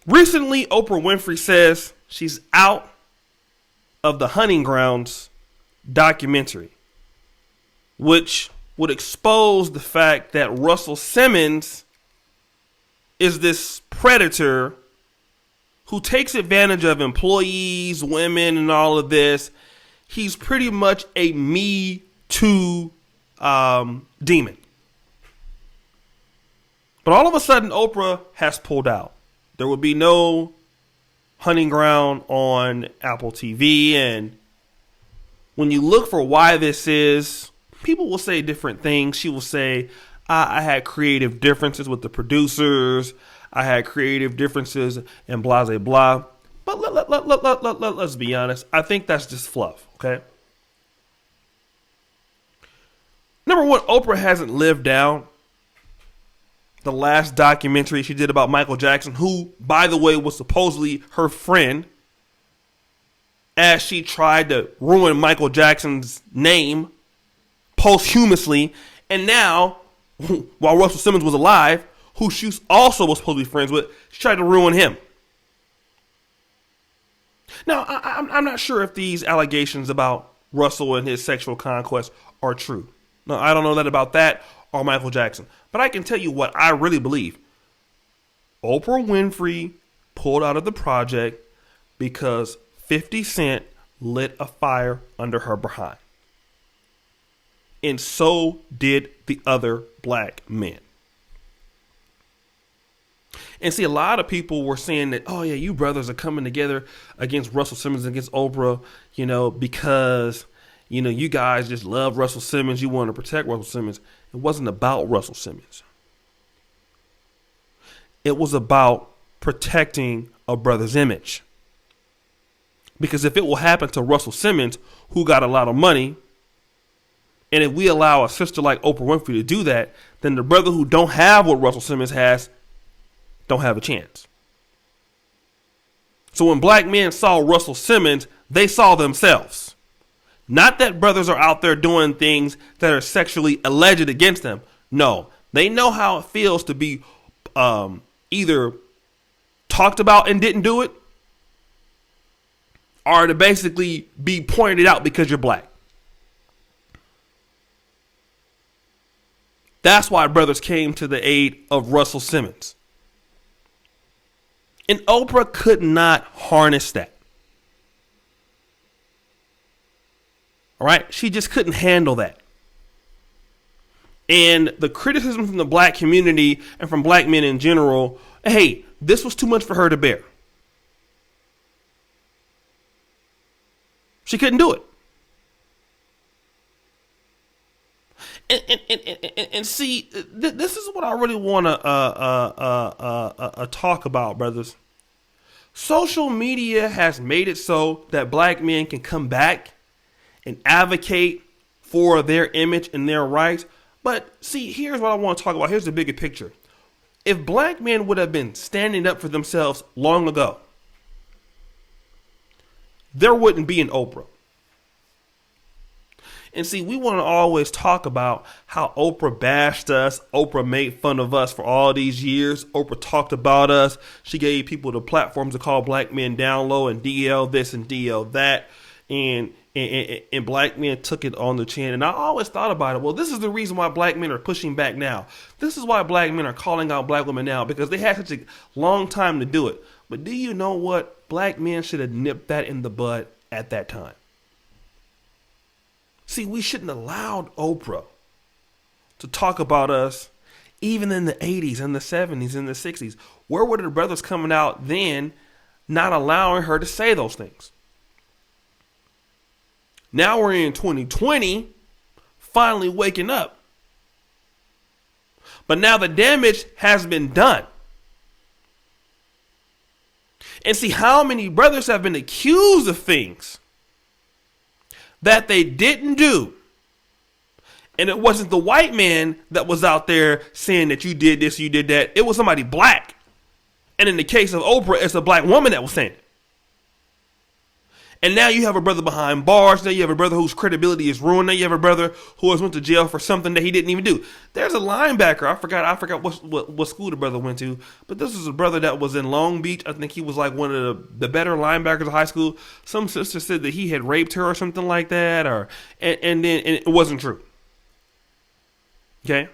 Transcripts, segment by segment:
Recently, Oprah Winfrey says she's out of the Hunting Grounds documentary, which would expose the fact that Russell Simmons is this predator who takes advantage of employees, women, and all of this. He's pretty much a Me Too demon. But all of a sudden, Oprah has pulled out. There will be no Hunting Ground on Apple TV. And when you look for why this is, people will say different things. She will say, I had creative differences with the producers. I had creative differences and blah, blah, blah. But let's be honest. I think that's just fluff, okay? Number one, Oprah hasn't lived down the last documentary she did about Michael Jackson, who, by the way, was supposedly her friend, as she tried to ruin Michael Jackson's name posthumously. And now, while Russell Simmons was alive, who she also was supposed to be friends with, she tried to ruin him. Now, I'm not sure if these allegations about Russell and his sexual conquest are true. No, I don't know that about that or Michael Jackson. But I can tell you what I really believe. Oprah Winfrey pulled out of the project because 50 Cent lit a fire under her behind. And so did the other black men. And see, a lot of people were saying that, oh yeah, you brothers are coming together against Russell Simmons, against Oprah, because, you guys just love Russell Simmons. You want to protect Russell Simmons. It wasn't about Russell Simmons. It was about protecting a brother's image. Because if it will happen to Russell Simmons, who got a lot of money, and if we allow a sister like Oprah Winfrey to do that, then the brother who don't have what Russell Simmons has don't have a chance. So when black men saw Russell Simmons, they saw themselves. Not that brothers are out there doing things that are sexually alleged against them. No, they know how it feels to be either talked about and didn't do it, or to basically be pointed out because you're black. That's why brothers came to the aid of Russell Simmons. And Oprah could not harness that. All right? She just couldn't handle that. And the criticism from the black community and from black men in general, hey, this was too much for her to bear. She couldn't do it. And see, this is what I really want to talk about, brothers. Social media has made it so that black men can come back and advocate for their image and their rights. But see, here's what I want to talk about. Here's the bigger picture. If black men would have been standing up for themselves long ago, there wouldn't be an Oprah. And see, we want to always talk about how Oprah bashed us. Oprah made fun of us for all these years. Oprah talked about us. She gave people the platforms to call black men down low and DL this and DL that. And black men took it on the chin. And I always thought about it. Well, this is the reason why black men are pushing back now. This is why black men are calling out black women now, because they had such a long time to do it. But do you know what? Black men should have nipped that in the bud at that time. See, we shouldn't have allowed Oprah to talk about us even in the 80s and the 70s and the 60s. Where were the brothers coming out then, not allowing her to say those things? Now we're in 2020, finally waking up. But now the damage has been done. And see, how many brothers have been accused of things that they didn't do. And it wasn't the white man that was out there saying that you did this, you did that. It was somebody black. And in the case of Oprah, it's a black woman that was saying it. And now you have a brother behind bars. Now you have a brother whose credibility is ruined. Now you have a brother who has went to jail for something that he didn't even do. There's a linebacker. I forgot what school the brother went to. But this is a brother that was in Long Beach. I think he was like one of the better linebackers of high school. Some sister said that he had raped her or something like that. And it wasn't true. Okay?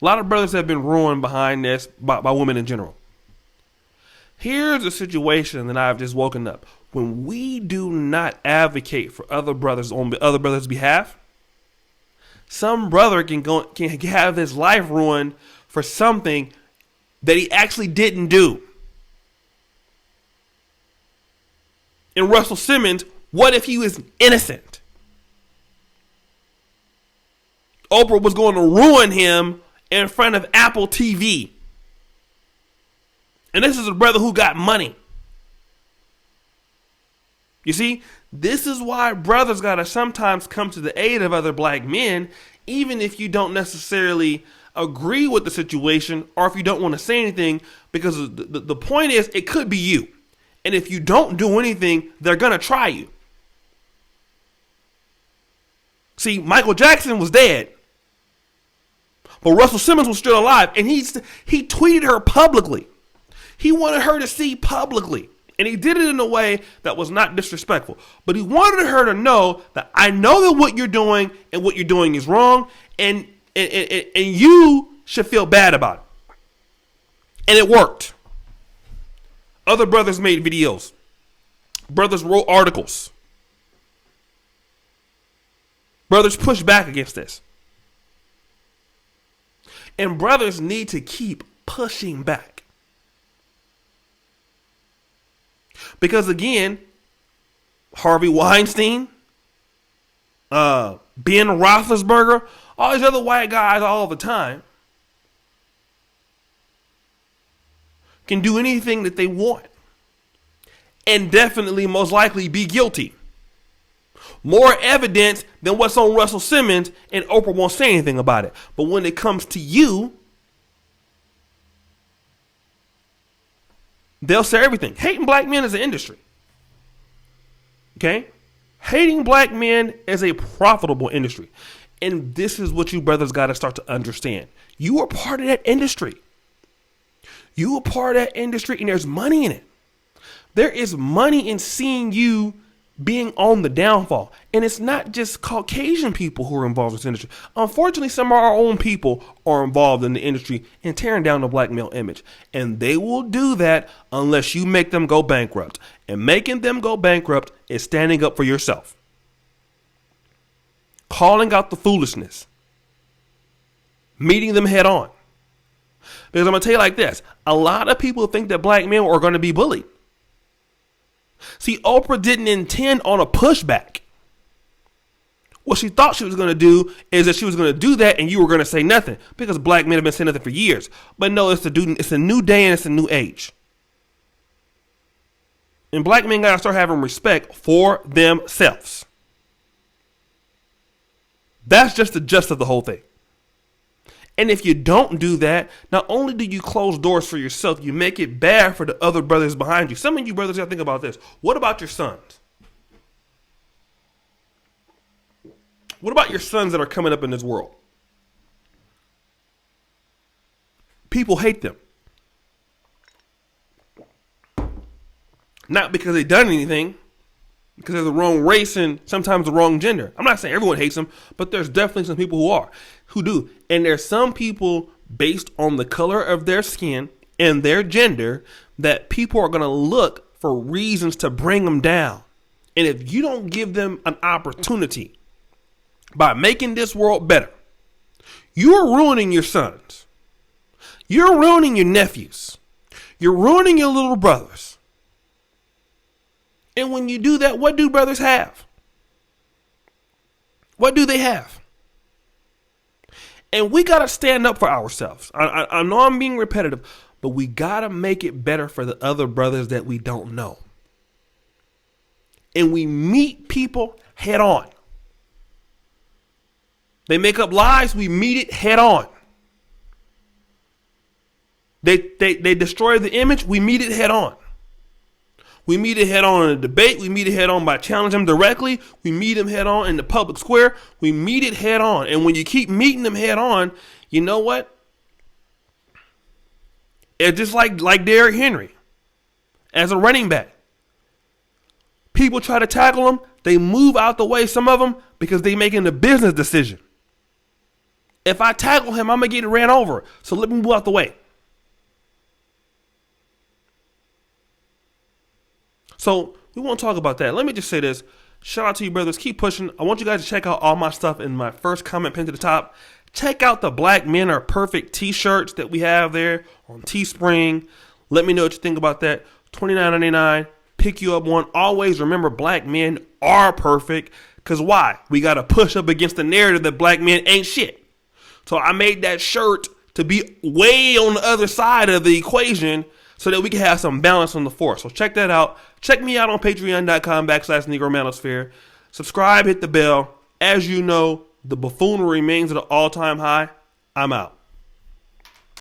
A lot of brothers have been ruined behind this by women in general. Here's a situation that I've just woken up. When we do not advocate for other brothers on other brothers' behalf, some brother can have his life ruined for something that he actually didn't do. And Russell Simmons, what if he was innocent? Oprah was going to ruin him in front of Apple TV. And this is a brother who got money. You see, this is why brothers got to sometimes come to the aid of other black men, even if you don't necessarily agree with the situation or if you don't want to say anything, because the point is it could be you. And if you don't do anything, they're going to try you. See, Michael Jackson was dead, but Russell Simmons was still alive, and he tweeted her publicly. He wanted her to see publicly. And he did it in a way that was not disrespectful. But he wanted her to know that I know that what you're doing and what you're doing is wrong. And you should feel bad about it. And it worked. Other brothers made videos. Brothers wrote articles. Brothers pushed back against this. And brothers need to keep pushing back. Because again, Harvey Weinstein, Ben Roethlisberger, all these other white guys all the time can do anything that they want and definitely most likely be guilty. More evidence than what's on Russell Simmons, and Oprah won't say anything about it. But when it comes to you, they'll say everything. Hating black men is an industry. Okay? Hating black men is a profitable industry. And this is what you brothers got to start to understand. You are part of that industry. You are part of that industry, and there's money in it. There is money in seeing you being on the downfall. And it's not just Caucasian people who are involved in this industry. Unfortunately, some of our own people are involved in the industry and tearing down the black male image. And they will do that unless you make them go bankrupt. And making them go bankrupt is standing up for yourself. Calling out the foolishness. Meeting them head on. Because I'm going to tell you like this. A lot of people think that black men are going to be bullied. See, Oprah didn't intend on a pushback. What she thought she was going to do is that she was going to do that and you were going to say nothing, because black men have been saying nothing for years. But no, it's a new day and it's a new age. And black men got to start having respect for themselves. That's just the gist of the whole thing. And if you don't do that, not only do you close doors for yourself, you make it bad for the other brothers behind you. Some of you brothers got to think about this. What about your sons? What about your sons that are coming up in this world? People hate them. Not because they've done anything, because they're the wrong race and sometimes the wrong gender. I'm not saying everyone hates them, but there's definitely some people who do. And there's some people based on the color of their skin and their gender that people are going to look for reasons to bring them down. And if you don't give them an opportunity by making this world better, you're ruining your sons. You're ruining your nephews. You're ruining your little brothers. And when you do that, what do brothers have? What do they have? And we got to stand up for ourselves. I know I'm being repetitive, but we got to make it better for the other brothers that we don't know. And we meet people head on. They make up lies, we meet it head on. They destroy the image, we meet it head on. We meet it head on in a debate. We meet it head on by challenging them directly. We meet them head on in the public square. We meet it head on. And when you keep meeting them head on, you know what? It's just like Derrick Henry as a running back. People try to tackle him. They move out the way, some of them, because they're making a business decision. If I tackle him, I'm going to get ran over. So let me move out the way. So we won't talk about that. Let me just say this. Shout out to you, brothers. Keep pushing. I want you guys to check out all my stuff in my first comment pinned to the top. Check out the Black Men Are Perfect t-shirts that we have there on Teespring. Let me know what you think about that. $29.99. Pick you up one. Always remember, black men are perfect. Because why? We got to push up against the narrative that black men ain't shit. So I made that shirt to be way on the other side of the equation so that we can have some balance on the force. So check that out. Check me out on patreon.com/NegroManosphere. Subscribe, hit the bell. As you know, the buffoonery remains at an all-time high. I'm out.